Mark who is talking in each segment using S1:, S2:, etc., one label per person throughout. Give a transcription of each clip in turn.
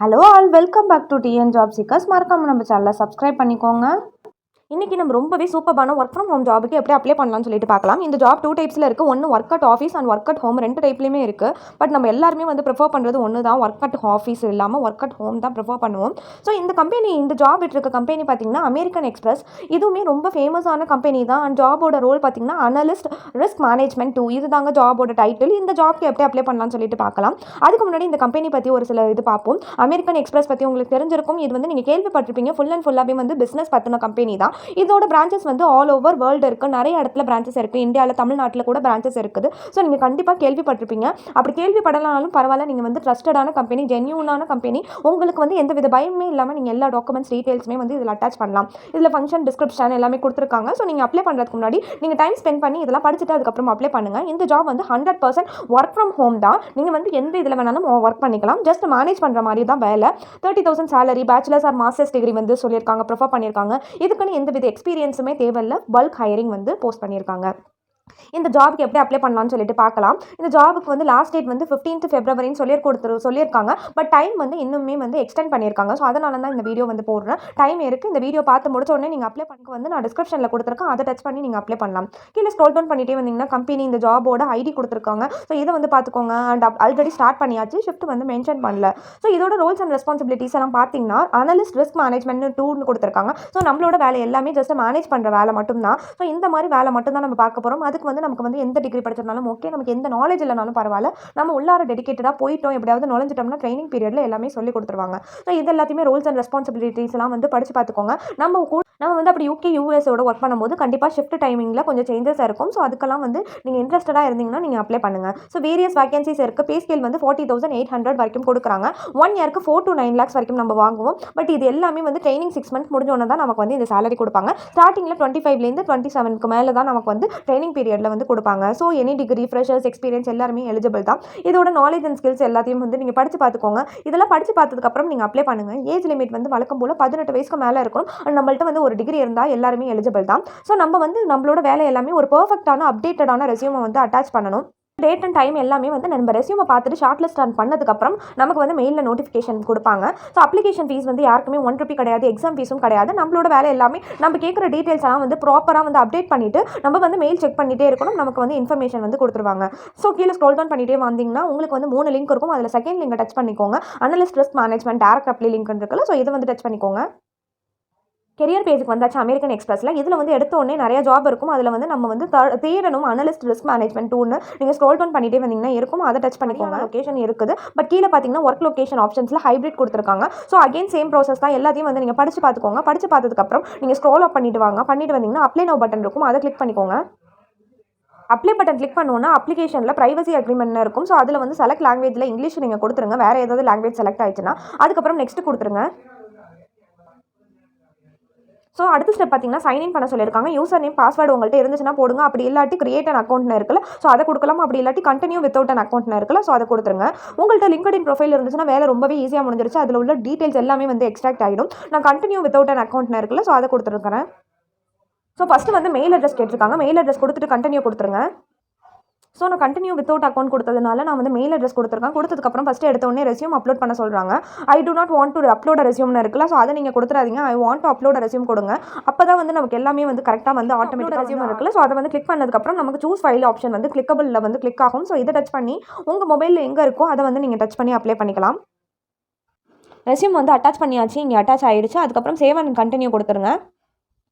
S1: Hello all, welcome back to Tnjobseekers. மறக்காம நம்ம சேனலை சப்ஸ்கிரைப் பண்ணிக்கோங்க. இன்றைக்கி நம்ம ரொம்பவே சூப்பரான ஒர்க் ஃப்ரம் ஹோம் ஜாபுக்கு எப்படி அப்ளை பண்ணலாம்னு சொல்லிட்டு பார்க்கலாம். இந்த ஜாப் 2 டைப்ஸில் இருக்குது. ஒன்று work at office and work at home, 2 டைப்லையுமே இருக்குது. பட் நம்ம எல்லாருமே ப்ரிஃபர் பண்ணுறது ஒன்று தான், ஒர்க் அட் ஆஃபீஸ் இல்லாமல் ஒர்க் அட் ஹோம் தான் ப்ரிஃபர் பண்ணுவோம். ஸோ இந்த ஜாப் விட்டுருக்க கம்பெனி பார்த்திங்கன்னா அமெரிக்கன் எக்ஸ்பிரஸ். இதுவுமே ரொம்ப ஃபேமஸான கம்பெனி தான். அண்ட் ஜாபோட ரோல் பார்த்திங்கன்னா அனலிஸ்ட் ரிஸ்க் மேனேஜ்மெண்ட் 2. இது தாங்க ஜாபோட டைட்டில். இந்த ஜாப்க்கு எப்படி அப்ளை பண்ணலாம்னு சொல்லிட்டு பார்க்கலாம். அதுக்கு முன்னாடி இந்த கம்பெனி பற்றி ஒரு சில இது பார்ப்போம். அமெரிக்கன் எக்ஸ்பிரஸ் பற்றி உங்களுக்கு தெரிஞ்சிருக்கும். இது நீங்கள் கேள்விப்பட்டிருப்பீங்க. ஃபுல் அண்ட் ஃபுல்லாகவே பிஸ்னஸ் பற்றின கம்பெனி தான். இதோட பிரான்ச்சஸ் ஆல் ஓவர் வேர்ல்டு இருக்குது. நிறைய இடத்துல பிரான்ச்சஸ் இருக்குது. இந்தியாவில், தமிழ்நாட்டில் கூட பிரான்ச்சஸ் இருக்குது. ஸோ நீங்கள் கண்டிப்பாக கேள்விப்பட்டிருப்பீங்க. அப்படி கேள்விப்படலாலும் பரவாயில்ல, நீங்கள் ட்ரஸ்டடான கம்பெனி, ஜென்யூனான கம்பெனி. உங்களுக்கு எந்த வித பயமே இல்லாமல் நீங்கள் எல்லா டாக்குமெண்ட்ஸ் டீட்டெயில்ஸுமே இதில் அட்டாச் பண்ணலாம். இதில் ஃபங்க்ஷன் டிஸ்கிரிப்ஷன் எல்லாமே கொடுத்துருக்காங்க. ஸோ நீங்கள் அப்ளை பண்ணுறதுக்கு முன்னாடி நீங்கள் டைம் ஸ்பெண்ட் பண்ணி இதெல்லாம் படிச்சுட்டு அதுக்கப்புறம் அப்ளை பண்ணுங்கள். இந்த ஜாப் 100% ஒர்க் ஃப்ரம் ஹோம் தான். நீங்கள் எந்த இதில் வேணாலும் ஒர்க் பண்ணிக்கலாம். ஜஸ்ட் மேனேஜ் பண்ணுற மாதிரி தான் வேலை. 30,000 salary, bachelors or masters degree சொல்லியிருக்காங்க, ப்ரிஃபர் பண்ணியிருக்காங்க. இதுக்குன்னு எந்த வித எக்ஸ்பீரியன்ஸுமே தேவையில்லை. பல்க் ஹையரிங் போஸ்ட் பண்ணியிருக்காங்க. இந்த ஜாபுக்கு எப்படி அப்ளை பண்ணலாம்னு சொல்லிட்டு பார்க்கலாம். இந்த ஜாபுக்கு லாஸ்ட் டேட் 15th ஃபெப்ரவரின்னு சொல்லியிருக்காங்க. பட் டைம் இன்னுமே எக்ஸ்டெண்ட் பண்ணியிருக்காங்க. ஸோ அதனால தான் இந்த வீடியோ போடுறேன். டைம் இருக்குது. இந்த வீடியோ பார்த்து முடிச்ச உடனே நீங்கள் அப்ளை பண்ண நான் டிஸ்கிரிப்ஷனில் கொடுத்துருக்கேன். அதை டச் பண்ணி நீங்கள் அப்ளை பண்ணலாம். கீழே ஸ்க்ரோல் டவுன் பண்ணிட்டே வந்தீங்கன்னா கம்பெனி இந்த ஜாபோட ஐடி கொடுத்துருக்காங்க. ஸோ இதை பார்த்துக்கோங்க. அண்ட் ஆல்ரெடி ஸ்டார்ட் பண்ணியாச்சு. ஷிஃப்ட் மென்ஷன் பண்ணல. ஸோ இதோட ரோல்ஸ் அண்ட் ரெஸ்பான்சிபிலிட்டிஸ் எல்லாம் பார்த்தீங்கன்னா அனலிஸ்ட் ரிஸ்க் மேனேஜ்மெண்ட் 2 கொடுத்துருக்காங்க. ஸோ நம்மளோட வேலை எல்லாமே ஜஸ்ட் மேனேஜ் பண்ணுற வேலை மட்டும்தான். ஸோ இந்த மாதிரி வேலை மட்டும் தான் நம்ம பார்க்க போகிறோம். அதுக்கு நமக்கு எந்த டிகிரி படிச்சிருந்தாலும் ஓகே, நமக்கு எந்த நாலேஜ் இல்லைனாலும் பரவாயில்ல, நம்ம உள்ளார டெடிகேட்டடாக போயிட்டோம், எப்படியாவது நுழைஞ்சிட்டோம்னா ட்ரைனிங் பீரியடில் எல்லாமே சொல்லி கொடுத்துருவாங்க. ஸோ இது எல்லாத்தையுமே ரூல்ஸ் அண்ட் ரெஸ்பான்சிபிலிட்டிஸ் எல்லாம் படித்து பார்த்துக்கோங்க. நம்ம அப்படி UK USஓட ஒர்க் பண்ணும்போது கண்டிப்பாக ஷிஃப்ட் டைமிங்கில் கொஞ்சம் சேஞ்சஸ் இருக்கும். ஸோ அதுக்கெல்லாம் நீங்கள் இன்ட்ரெஸ்டடாக இருந்தீங்கன்னா நீங்கள் அப்ளை பண்ணுங்கள். ஸோ வேரியஸ் வேகன்சிஸ் இருக்குது. பே ஸ்கேல் 40,800 வரைக்கும் கொடுக்குறாங்க. 1 இயருக்கு 4 to 9 lakhs வரைக்கும் நம்ம வாங்குவோம். பட் இது எல்லாமே ட்ரைனிங் 6 months முடிஞ்சோன்னு தான் நமக்கு இந்த சேலரி கொடுப்பாங்க. ஸ்டார்டிங்கில் 25லேருந்து 27க்கு மேலே தான் நமக்கு ட்ரைனிங் பீரியடில் கொடுப்பாங்க. So any degree, freshers, experience எல்லாருமே எலிஜிபிள் தான். இதோட நாலேஜ் அண்ட் ஸ்கில்ஸ் எல்லாத்தையும் நீங்கள் படித்து பார்த்துக்கோங்க. இதெல்லாம் படித்து பார்த்ததுக்கப்புறம் நீங்கள் அப்ளை பண்ணுங்கள். ஏஜ் லிமிட் வழக்கம் போல் 18 வயசுக்கு மேலே இருக்கணும். அண்ட் நம்மள்ட்ட ஒரு டிகிரி இருந்தால் எல்லாருமே எலிஜிபிள் தான். ஸோ நம்ம நம்மளோட வேலை எல்லாமே ஒரு பர்ஃபெக்டான அப்டேட்டடான ரெஸ்யூமை அட்டாச் பண்ணணும். டேட் அண்ட் டைம் எல்லாமே நம்ம ரெஸ்யூமை பார்த்துட்டு ஷார்ட் லிஸ்ட் ரன் பண்ணதுக்கப்புறம் நமக்கு மெயிலில் நோட்டிஃபிகேஷன் கொடுப்பாங்க. ஸோ அப்ளிகேஷன் ஃபீஸ் யாருக்குமே 1 rupee கிடையாது. எக்ஸாம் ஃபீஸும் கிடையாது. நம்மளோட வேலை எல்லாமே நம்ம கேட்குற டீட்டெயில்ஸ் எல்லாம் ப்ராப்பராக அப்டேட் பண்ணிவிட்டு நம்ம மெயில் செக் பண்ணிகிட்டே இருக்கணும். நமக்கு இன்ஃபர்மேஷன் கொடுத்துருவாங்க. ஸோ கீழே ஸ்க்ரோல் டவுன் பண்ணிகிட்டே வந்தீங்கன்னா உங்களுக்கு 3 லிங்க் இருக்கும். அதில் செகண்ட் லிங்கை டச் பண்ணிக்கோங்க. Analyst risk management direct apply link இருக்குல்ல, ஸோ இதை டச் பண்ணிக்கோங்க. கெரியர் பேஜுக்கு வந்தாச்சு அமெரிக்கன் எக்ஸ்பிரஸில். இதில் எடுத்த உடனே நிறைய ஜாப் இருக்கும். அதில் நம்ம தேடணும் அனலிஸ்ட் ரிஸ்க் மேனேஜ்மெண்ட் 2ன்னு நீங்கள் ஸ்க்ரோல் டவுன் பண்ணிட்டே வந்தீங்கன்னா இருக்கும். அதை டச் பண்ணிக்கோங்க. லொகேஷன் இருக்குது. பட் கீழே பார்த்தீங்கன்னா ஒர்க் லொகேஷன் ஆப்ஷன்ஸில் ஹைப்ரிட் கொடுத்துருக்காங்க. ஸோ அகைன் சேம் ப்ராசஸ் தான். எல்லாத்தையும் நீங்கள் படித்து பார்த்துக்கோங்க. படித்து பார்த்ததுக்கப்புறம் நீங்கள் ஸ்க்ரோல் அப் பண்ணிட்டு வந்தீங்கன்னா அப்ளை நவ் பட்டன் இருக்கும். அதை கிளிக் பண்ணிக்கோங்க. அப்ளை பட்டன் கிளிக் பண்ணுவோன்னா அப்ளிகேஷனில் ப்ரைவசி அக்ரிமெண்ட் இருக்கும். ஸோ அதில் செலக்ட் லாங்குவேஜில் இங்கிலீஷ் நீங்கள் கொடுத்துருங்க. வேறு ஏதாவது லாங்குவேஜ் செலக்ட் ஆயிடுச்சுன்னா அதுக்கப்புறம் நெக்ஸ்ட் கொடுத்துருங்க. ஸோ அடுத்த ஸ்டெப் பார்த்தீங்கன்னா சைன் இன் பண்ண சொல்லியிருக்காங்க. யூசர் நேம், பாஸ்வேர்டு உங்கள்கிட்ட இருந்துச்சுன்னா போடுங்க. அப்படி இல்லாட்டி கிரியேட் அன் அக்கௌண்ட்னு இருக்குல்ல, ஸோ அதை கொடுக்கலாம். அப்படி இல்லாட்டி கண்டினியூ வித்தவுட் அன் அக்கௌண்ட்னு இருக்குல்ல, ஸோ அதை கொடுத்துருங்க. உங்கள்கிட்ட லிங்க்டின் ப்ரொஃபைல் இருந்துச்சுன்னா வேலை ரொம்பவே ஈஸியாக முடிஞ்சிருச்சு. அதில் உள்ள டீட்டெயில்ஸ் எல்லாமே எக்ஸ்ட்ராக்ட் ஆகிடும். நான் கண்டினியூ வித்தவுட் அன் அக்கௌண்ட்னு இருக்குல்ல, ஸோ அதை கொடுத்துருக்கிறேன். ஸோ ஃபஸ்ட்டு மெயில் அட்ரஸ் கேட்டிருக்காங்க. மெயில் அட்ரஸ் கொடுத்துட்டு கண்டினியூ கொடுத்துருங்க. ஸோ நான் கண்டினியூ வித்தவுட் அக்கௌண்ட் கொடுத்ததுனால நான் மெயில் அட்ரஸ் கொடுத்துருக்கேன். கொடுத்ததுக்கப்புறம் ஃபஸ்ட்டு எடுத்த உடனே ரெஸ்யூம் அப்லோட் பண்ண சொல்கிறாங்க. I do not want to upload ரெஸ்யூம்னு இருக்குல்ல, ஸோ அதை நீங்கள் கொடுத்துறாதீங்க. I want to upload resume கொடுங்க. அப்போ தான் நமக்கு எல்லாமே கரெக்டாக ஆட்டோமேட்டிக் ரெஸ்யூம் இருக்குல்ல, ஸோ அதை கிளிக் பண்ணதுக்கப்புறம் நமக்கு சூஸ் ஃபைல் ஆப்ஷன் கிளிக்கபிளில் கிளிக் ஆகும். ஸோ இதை டச் பண்ணி உங்கள் மொபைலில் எங்கே இருக்கோ அதை நீங்கள் டச் பண்ணி அப்ளை பண்ணிக்கலாம். ரெஸ்யூம் அட்டாச் பண்ணியாச்சு. இங்கே அட்டாச் ஆகிடுச்சு. அதுக்கப்புறம் சேவ் அண்ட் கண்டினியூ கொடுத்துருங்க.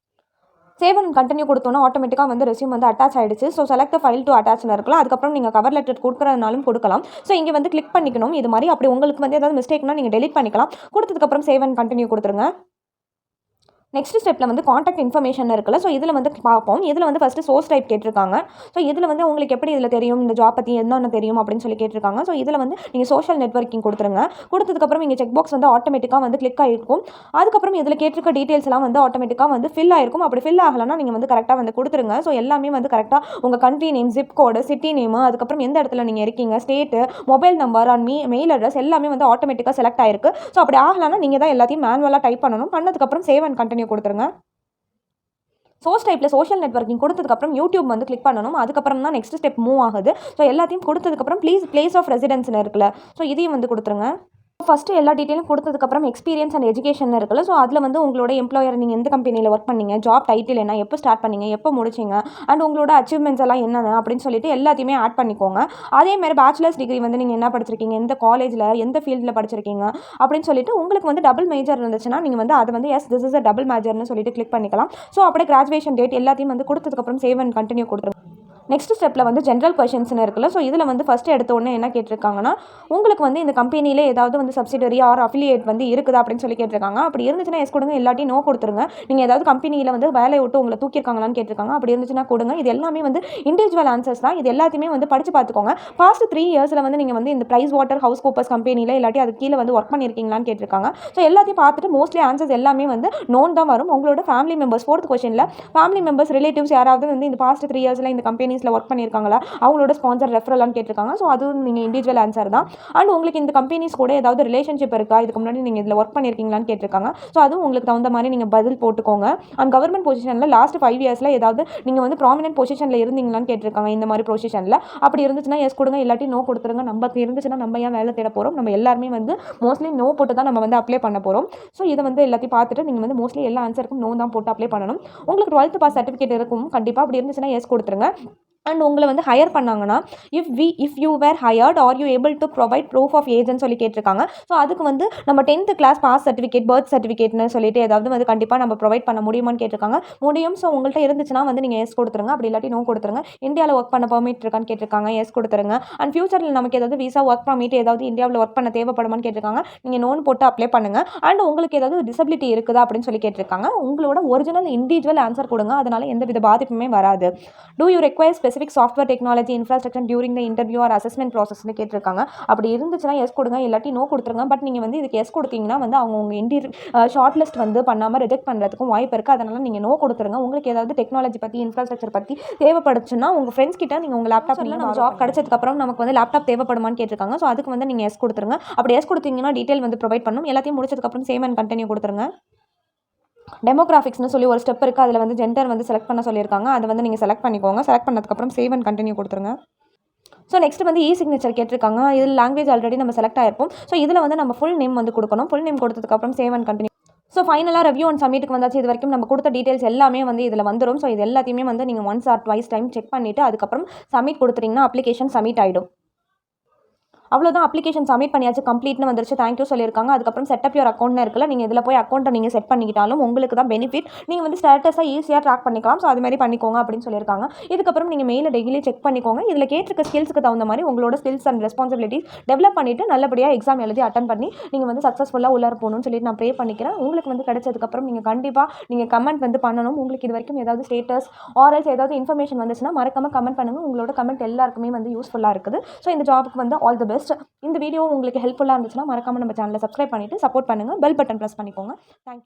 S1: சேவ் அண்ட் கண்டினியூ கொடுத்தோன்னா ஆட்டோமேட்டிக்காக ரெஸ்யூம் அட்டாச் ஆகிடுச்சு. ஸோ செலக்ட் ஃபைல் டு அட்டாச்னு இருக்கலாம். அதுக்கப்புறம் நீங்கள் கவர் லெட்டர் கொடுக்குறதுனாலும் கொடுக்கலாம். ஸோ இங்கே கிளிக் பண்ணிக்கணும். இது மாதிரி அப்படி உங்களுக்கு ஏதாவது மிஸ்டேக்னா நீங்கள் டெலிட் பண்ணிக்கலாம். கொடுத்ததுக்கப்புறம் சேவ் அண்ட் கண்டினியூ கொடுத்துருங்க. நெக்ஸ்ட் ஸ்டெப்பில் காண்டாக்ட் இன்ஃபர்மேஷன் இருக்குல்ல, ஸோ இதில் பார்ப்போம். இதில் ஃபஸ்ட்டு சோர்ஸ் டைப் கேட்டிருக்காங்க. ஸோ இதில் உங்களுக்கு எப்படி இதில் தெரியும், இந்த ஜாப் பற்றி என்னென்ன தெரியும் அப்படின்னு சொல்லி கேட்டிருக்காங்க. ஸோ இதில் நீங்கள் சோஷியல் நெட்வொர்க்கிங் கொடுத்துருங்க. கொடுத்ததுக்கப்புறம் இங்கே செக் பாக்ஸ் ஆட்டோமேட்டிக்காக கிளிக் ஆகிருக்கும். அதுக்கப்புறம் இதில் கேட்டிருக்க டீட்டெயில்ஸ் எல்லாம் ஆட்டோமேட்டிக்காக ஃபில் ஆகிருக்கும். அப்படி ஃபில் ஆகலைன்னா நீங்கள் கரெக்டாக கொடுத்துருங்க. ஸோ எல்லாமே கரெக்டாக உங்கள் கண்ட்ரி நேம், ஜிப் கோடு, சிட்டி நேமு, அதுக்கப்புறம் எந்த இடத்துல நீங்கள் இருக்கீங்க, state, mobile number and mail address எல்லாமே ஆட்டோமேட்டிக்காக செலக்ட் ஆகிருக்கு. ஸோ அப்படி ஆகலைன்னா நீங்கள் தான் எல்லாத்தையும் மேனுவலாக டைப் பண்ணணும். பண்ணதுக்கப்புறம் சேவ் அண்ட் கண்டினியூ கொடுத்துருங்க. சோர்ஸ் டைப்பில் சோஷியல் நெட்வொர்க்கிங் கொடுத்ததுக்கப்புறம் யூடியூப் கிளிக் பண்ணணும். அதுக்கப்புறம் தான் நெக்ஸ்ட் ஸ்டெப் மூவ் ஆகுது. ஸோ எல்லாத்தையும் கொடுத்ததுக்கப்புறம் பிளேஸ் ஆஃப் ரெசிடென்ஸ்னு இருக்குல்ல, ஸோ இதையும் கொடுத்துருங்க. ஃபஸ்ட்டு எல்லா டீட்டெயிலும் கொடுத்ததுக்கப்புறம் எக்ஸ்பீரியன்ஸ் அண்ட் எஜுகேஷன் இருக்குல்ல, ஸோ அதில் வந்து உங்களோட எம்ப்ளாயர் நீங்கள் எந்த கம்பெனியில் ஒர்க் பண்ணீங்க, ஜாப் டைட்டில் என்ன, எப்போ ஸ்டார்ட் பண்ணீங்க, எப்போ முடிச்சிங்க, அண்ட் உங்களோட அச்சீவ்மெண்ட்ஸ் எல்லாம் என்னென்ன அப்படின்னு சொல்லிட்டு எல்லாத்தையுமே ஆட் பண்ணிக்கோங்க. அதேமாதிரி பேச்சுலர்ஸ் டிகிரி வந்து நீங்கள் என்ன படிச்சிருக்கீங்க, எந்த காலேஜில் எந்த ஃபீல்டில் படிச்சிருக்கீங்க அப்படின்னு சொல்லிட்டு உங்களுக்கு வந்து டபுள் மேஜர் இருந்துச்சுன்னா நீங்கள் வந்து அதை வந்து yes this is a double மேஜர்னு சொல்லிட்டு கிளிக் பண்ணிக்கலாம். ஸோ அப்படியே கிராஜுவேஷன் டேட் எல்லாத்தையும் வந்து கொடுத்ததுக்கப்புறம் சேவ் அண்ட் கண்டினியூ கொடுத்துருங்க. நெக்ஸ்ட் ஸ்டெப்பில் வந்து ஜென்ரல் கொஷின்ஸ்னு இருக்குல்ல, ஸோ இதில் வந்து ஃபஸ்ட்டு எடுத்த உடனே என்ன கேட்டிருக்காங்கன்னா, உங்களுக்கு வந்து இந்த கம்பெனியில் ஏதாவது வந்து சப்சிடரி ஆர் அஃபிலியேட் வந்து இருக்குதா அப்படின்னு சொல்லி கேட்டிருக்காங்க. அப்படி இருந்துச்சுன்னா எஸ் கொடுங்க, இல்லாட்டி நோ கொடுத்துருங்க. நீங்கள் ஏதாவது கம்பெனியில் வந்து வேலையை விட்டு உங்களை தூக்கியிருக்காங்களான்னு கேட்டிருக்காங்க. அப்படி இருந்துச்சுன்னா கொடுங்க. இது எல்லாமே வந்து இண்டிவிஜுவல் ஆன்சர்ஸ் தான். இது எல்லாத்தையுமே வந்து படித்து பார்த்துக்கோங்க. பாஸ்ட் 3 இயர்ஸில் வந்து நீங்கள் வந்து இந்த பிரைஸ்வாட்டர்ஹவுஸ்கூப்பர்ஸ் கம்பெனியில் இல்லாட்டி அது கீழே வந்து ஒர்க் பண்ணியிருக்கீங்களான்னு கேட்டிருக்காங்க. ஸோ எல்லாத்தையும் பார்த்துட்டு மோஸ்ட்லி ஆன்சர்ஸ் எல்லாமே வந்து நோன் தான் வரும். உங்களோட ஃபேமிலி மெம்பர்ஸ், 4th கொஸ்டினில் ஃபேமிலி மெம்பர்ஸ் ரிலேட்டிவ்ஸ் யாராவது வந்து இந்த பாஸ்ட் 3 இயர்ஸில் இந்த கம்பெனிஸில் ஒர்க் பண்ணியிருக்காங்களா, அவங்களோட ஸ்பான்சர் ரெஃபரலான்னு கேட்டிருக்காங்க. ஸோ அதுவும் நீங்கள் இண்டிவிஜுவல் ஆன்சர் தான். அண்ட் உங்களுக்கு இந்த கம்பெனிஸ் கூட ஏதாவது ரிலேஷன்ஷிப் இருக்கா, இதுக்கு முன்னாடி நீங்கள் இதில் ஒர்க் பண்ணியிருக்கீங்களான்னு கேட்டிருக்காங்க. ஸோ அதுவும் உங்களுக்கு தகுந்த மாதிரி நீங்கள் பதில் போட்டுக்கோங்க. அண்ட் கவர்மெண்ட் பொசிஷனில் லாஸ்ட் 5 இயர்ஸில் ஏதாவது நீங்கள் வந்து ப்ராமினென்ட் பொசிஷனில் இருந்தீங்களான்னு கேட்டிருக்காங்க. இந்த மாதிரி பொசிஷனில் அப்படி இருந்துச்சுன்னா எஸ் கொடுங்க, இல்லாட்டி நோ கொடுத்துருங்க. நமக்கு இருந்துச்சுன்னா நம்ம ஏன் வேலை தேட போகிறோம், நம்ம எல்லாருமே வந்து மோஸ்ட்லி நோ போட்டு தான் நம்ம வந்து அப்ளை பண்ண போகிறோம். ஸோ இதை வந்து எல்லாத்தையும் பார்த்துட்டு நீங்கள் வந்து மோஸ்ட்லி எல்லா ஆன்சருக்கும் நோ தான் போட்டு அப்ளை பண்ணணும். உங்களுக்கு 12th பாஸ் சர்டிஃபிகேட் இருக்கும் கண்டிப்பாக. அப்படி இருந்துச்சுன்னா எஸ் கொடுத்துருங்க. அண்ட் உங்களை வந்து ஹையர் பண்ணாங்கன்னா if you were hired are you able to provide proof of ஏஜ்னு சொல்லி கேட்டிருக்காங்க. ஸோ அதுக்கு வந்து நம்ம 10th class pass certificate, birth சர்டிஃபிகேட்னு சொல்லிட்டு ஏதாவது வந்து கண்டிப்பாக நம்ம ப்ரொவைட் பண்ண முடியுமான்னு கேட்டிருக்காங்க. முடியும். ஸோ உங்கள்கிட்ட இருந்துச்சுன்னா வந்து நீங்கள் எஸ் கொடுத்துருங்க. அப்படி இல்லாட்டி நோ கொடுத்துருங்க. இந்தியாவில் ஒர்க் பண்ண பெர்மிட் இருக்கான்னு கேட்டிருக்காங்க. எஸ் கொடுத்துருங்க. அண்ட் ஃபியூச்சரில் நமக்கு ஏதாவது விசா, ஒர்க் பர்மிட் ஏதாவது இந்தியாவில் ஒர்க் பண்ண தேவைப்படுமான்னு கேட்டிருக்காங்க. நீங்கள் நோன் போட்டு அப்ளை பண்ணுங்கள். அண்ட் உங்களுக்கு ஏதாவது டிசபிலிட்டி இருக்குதா அப்படின்னு சொல்லி கேட்டிருக்காங்க. உங்களோட ஒரிஜினல் இண்டிவிஜுவல் ஆன்சர் கொடுங்க. அதனால் எந்த வித பாதிப்புமே வராது. Do you require specific software technology infrastructure during the interview or assessment ப்ராசஸ்னு கேட்டிருக்காங்க. அப்படி இருந்துச்சுன்னா எஸ் கொடுங்க, இல்லாட்டி நோ கொடுத்துருங்க. பட் நீங்கள் வந்து இதுக்கு எஸ் கொடுத்தீங்கன்னா வந்து அவங்க உங்கள் ஷார்ட் லிஸ்ட் வந்து பண்ணாமல் ரிஜெக்ட் பண்ணுறதுக்கும் வாய்ப்பு இருக்குது. அதனால் நீங்கள் நோ கொடுத்துருங்க. உங்களுக்கு ஏதாவது டெக்னாலஜி பற்றி, இன்ஃப்ராஸ்ட்ரக்சர் பற்றி தேவைப்படுச்சுன்னா உங்கள் ஃப்ரெண்ட்ஸ் கிட்ட நீங்கள் உங்கள் லேப்டாப்பில் நம்ம ஜாப் கிடைச்சதுக்கப்புறம் நமக்கு வந்து லேப்டாப் தேவைப்படுமான்னு கேட்டிருக்காங்க. ஸோ அதுக்கு வந்து நீங்கள் எஸ் கொடுத்துருங்க. அப்படி எஸ் கொடுத்தீங்கன்னா டீட்டெயில் வந்து ப்ரொவைட் பண்ணணும். எல்லாத்தையும் முடிச்சதுக்கப்புறம் சேவ் அண்ட் கண்டினியூ கொடுத்துருங்க. டெமோகிராஃபிக்ஸ்னு சொல்லி ஒரு ஸ்டெப் இருக்குது. அதில் வந்து ஜெண்டர் வந்து செலக்ட் பண்ண சொல்லியிருக்காங்க. அதை வந்து நீங்கள் செலக்ட் பண்ணிக்கோங்க. செலக்ட் பண்ணதுக்கப்புறம் சேவ் அண்ட் கண்டினியூ கொடுத்துருங்க. ஸோ நெக்ஸ்ட் வந்து சிக்னேச்சர் கேட்டிருக்காங்க. இதில் லாங்குவேஜ் ஆல்ரெடி நம்ம செலக்ட் ஆகிருப்போம். ஸோ இதில் வந்து நம்ம ஃபுல் நேம் வந்து கொடுக்கணும். ஃபுல் நேம் கொடுத்ததுக்கப்புறம் சேவ் அண்ட் கண்டினியூ. ஸோ ஃபைனலாக ரிவ்யூ அண்ட் சப்மிட்டுக்கு வந்தாச்சு. இது வரைக்கும் நம்ம கொடுத்த டீட்டெயில்ஸ் எல்லாமே வந்து இதில் வந்துடும். ஸோ இது எல்லாத்தையுமே வந்து நீங்கள் once R twice time check பண்ணிவிட்டு அதுக்கப்புறம் சப்மிட் கொடுத்துட்டிங்கன்னா அப்ளிகேஷன் சப்மிட் ஆகிடும். அவ்வளோதான். அப்ளிகேஷன் சப்மிட் பண்ணியாச்சு, கம்ப்ளீட்னு வந்துருச்சு. தேங்க்யூ சொல்லியிருக்காங்க. அதுக்கப்புறம் செட்டப் யுவர் அக்கௌண்ட்னு இருக்குல்ல, நீங்கள் இதில் போய் அக்கௌண்ட்டை நீங்கள் செட் பண்ணிக்கிட்டாலும் உங்களுக்கு தான் பெனிஃபிட். நீங்கள் வந்து ஸ்டேட்டஸாக ஈஸியாக ட்ராக் பண்ணிக்கலாம். ஸோ அதுமாதிரி பண்ணிக்கோங்க அப்படின்னு சொல்லியிருக்காங்க. இதுக்கப்புறம் நீங்கள் மெயிலை டெய்லி செக் பண்ணிக்கோங்க. இதில் கேட்டிருக்க ஸ்கில்ஸுக்கு தகுந்த மாதிரி உங்களோட ஸ்கில்ஸ் அண்ட் ரெஸ்பான்சிபிலிட்டிஸ் டெவலப் பண்ணிவிட்டு நல்லபடியாக எக்ஸாம் எழுதி அட்டன் பண்ணி நீங்கள் வந்து சக்ஸஸ்ஃபுல்லாக உள்ளார போகணும்னு சொல்லிட்டு நான் ப்ரே பண்ணிக்கிறேன். உங்களுக்கு வந்து கிடைச்சதுக்கப்புறம் நீங்கள் கண்டிப்பாக நீங்கள் கமெண்ட் வந்து பண்ணணும். உங்களுக்கு இது வரைக்கும் ஏதாவது ஸ்டேட்டஸ் ஆர்எல்ஸ் ஏதாவது இன்ஃபர்மேஷன் வந்துச்சுன்னா மறக்காமல் கமெண்ட் பண்ணுங்கள். உங்களோட கமெண்ட் எல்லாருக்குமே வந்து யூஸ்ஃபுல்லாக இருக்குது. ஸோ இந்த ஜாபுக்கு வந்து ஆல் தி பெஸ்ட். இந்த வீடியோ உங்களுக்கு ஹெல்ப்ஃபுல்லாக இருந்துச்சுன்னா மறக்காமல் நம்ம சேனலை சப்ஸ்கிரைப் பண்ணிவிட்டு சப்போர்ட் பண்ணுங்கள். பெல் பட்டன் ப்ரெஸ் பண்ணிக்கோங்க. தேங்க்யூ.